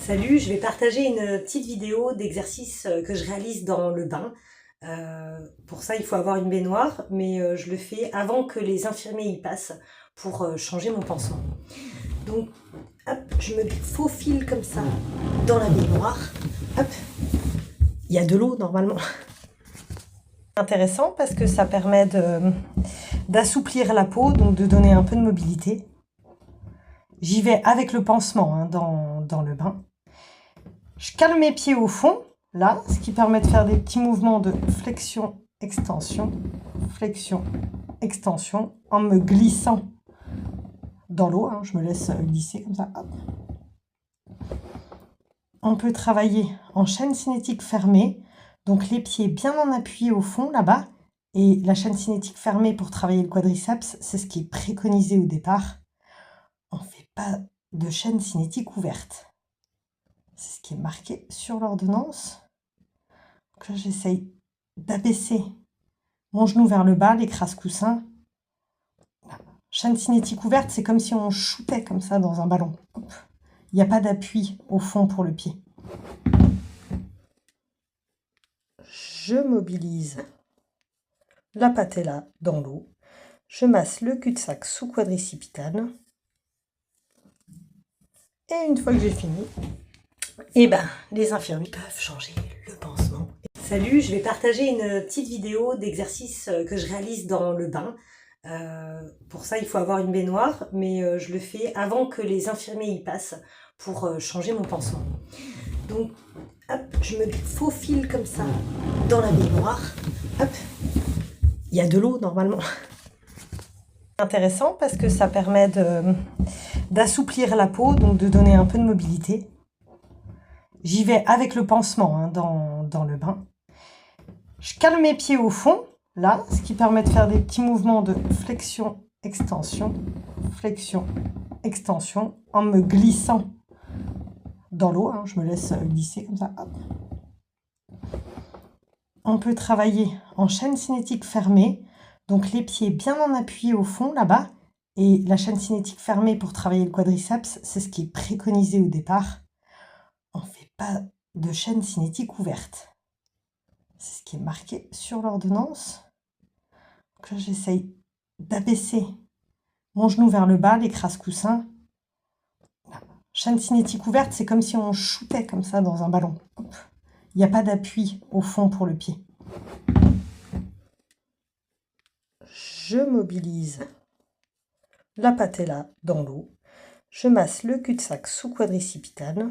Salut, je vais partager une petite vidéo d'exercice que je réalise dans le bain. Pour ça, il faut avoir une baignoire, mais je le fais avant que les infirmiers y passent pour changer mon pansement. Donc, hop, je me faufile comme ça dans la baignoire. Hop, il y a de l'eau normalement. Intéressant parce que ça permet d'assouplir la peau, donc de donner un peu de mobilité. J'y vais avec le pansement hein, dans le bain. Je cale mes pieds au fond, là, ce qui permet de faire des petits mouvements de flexion, extension, en me glissant dans l'eau. Hein, je me laisse glisser comme ça. Hop. On peut travailler en chaîne cinétique fermée, donc les pieds bien en appui au fond, là-bas. Et la chaîne cinétique fermée pour travailler le quadriceps, c'est ce qui est préconisé au départ. On ne fait pas de chaîne cinétique ouverte. C'est ce qui est marqué sur l'ordonnance. Donc là, j'essaye d'abaisser mon genou vers le bas, l'écrase-coussin. Chaîne cinétique ouverte, c'est comme si on shootait comme ça dans un ballon. Hop. Il n'y a pas d'appui au fond pour le pied. Je mobilise la patella dans l'eau. Je masse le cul-de-sac sous-quadricipital. Et une fois que j'ai fini, les infirmiers peuvent changer le pansement. Salut, je vais partager une petite vidéo d'exercice que je réalise dans le bain. Pour ça, il faut avoir une baignoire, mais je le fais avant que les infirmiers y passent pour changer mon pansement. Donc, hop, je me faufile comme ça dans la baignoire. Hop, il y a de l'eau normalement. Intéressant parce que ça permet d'assouplir la peau, donc de donner un peu de mobilité. J'y vais avec le pansement hein, dans le bain. Je cale mes pieds au fond, là, ce qui permet de faire des petits mouvements de flexion, extension, en me glissant dans l'eau. Hein, je me laisse glisser comme ça. Hop. On peut travailler en chaîne cinétique fermée, donc les pieds bien en appui au fond, là-bas. Et la chaîne cinétique fermée pour travailler le quadriceps, c'est ce qui est préconisé au départ. On ne fait pas de chaîne cinétique ouverte. C'est ce qui est marqué sur l'ordonnance. Donc là, j'essaye d'abaisser mon genou vers le bas, l'écrase-coussin. Chaîne cinétique ouverte, c'est comme si on shootait comme ça dans un ballon. Hop. Il n'y a pas d'appui au fond pour le pied. Je mobilise la patella dans l'eau. Je masse le cul-de-sac sous-quadricipital.